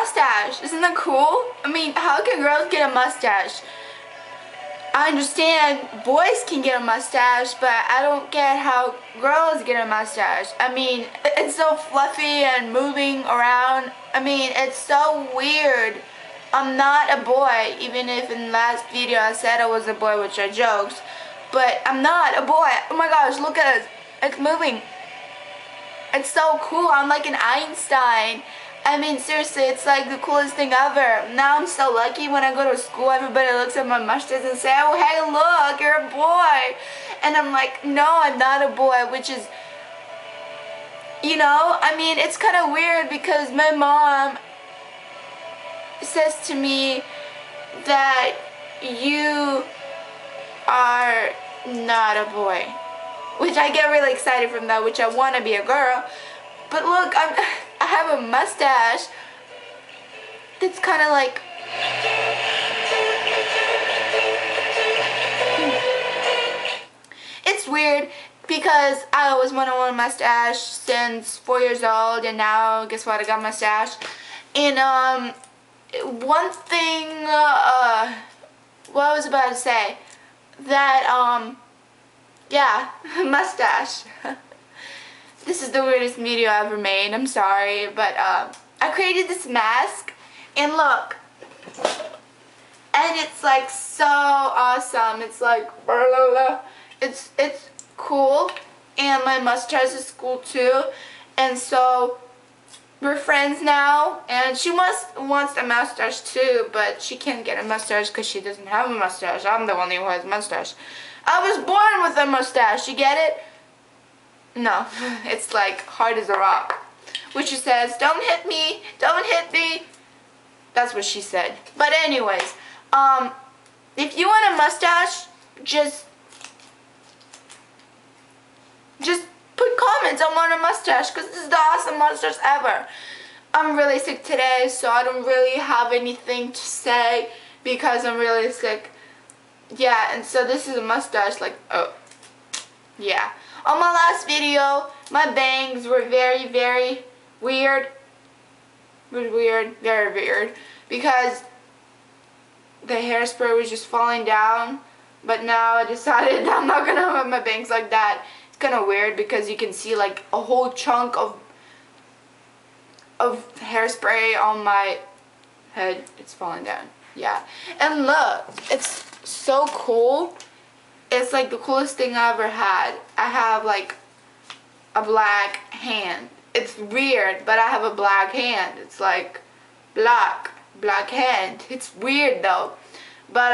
mustache. Isn't that cool? I mean, how can girls get a mustache? I understand boys can get a mustache, but I don't get how girls get a mustache. I mean, it's so fluffy and moving around. I mean, it's so weird. I'm not a boy, even if in the last video I said I was a boy, which are jokes. But I'm not a boy. Oh my gosh, look at it. It's moving. It's so cool. I'm like an Einstein. I mean, seriously, it's like the coolest thing ever. Now I'm so lucky when I go to school, everybody looks at my mustache and say, oh, hey, look, you're a boy. And I'm like, no, I'm not a boy, which is, you know, I mean, it's kind of weird because my mom says to me that you are not a boy, which I get really excited from that, which I want to be a girl. But look, I have a mustache. It's kind of like, it's weird because I always wanted a mustache since 4 years old, and now guess what? I got a mustache. And one thing, what I was about to say, that yeah, mustache. This is the weirdest video I ever made. I'm sorry, but I created this mask, and look, and it's like so awesome. It's like it's cool, and my mustache is cool too, and so we're friends now. And she wants a mustache too, but she can't get a mustache because she doesn't have a mustache. I'm the only one who has a mustache. I was born with a mustache. You get it? No, it's like hard as a rock. Which she says, don't hit me, don't hit me. That's what she said. But anyways, if you want a mustache, just put comments, I want a mustache, because this is the awesome mustache ever. I'm really sick today, so I don't really have anything to say because I'm really sick. Yeah, and so this is a mustache, like, oh, yeah. On my last video, my bangs were very, very weird. Very weird, because the hairspray was just falling down. But now I decided I'm not gonna have my bangs like that. It's kind of weird because you can see like a whole chunk of hairspray on my head. It's falling down. Yeah, and look, it's so cool. It's like the coolest thing I ever had. I have like a black hand. It's weird, but I have a black hand. It's like black hand. It's weird though. But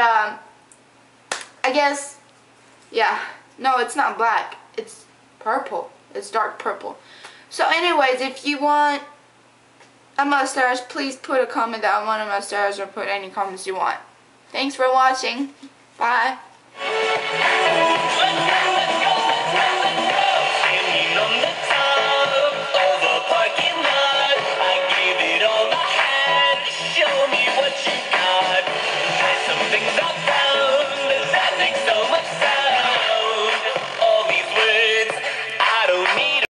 I guess, yeah. No, it's not black. It's purple. It's dark purple. So anyways, if you want a mustache, please put a comment that I want a mustache, or put any comments you want. Thanks for watching. Bye.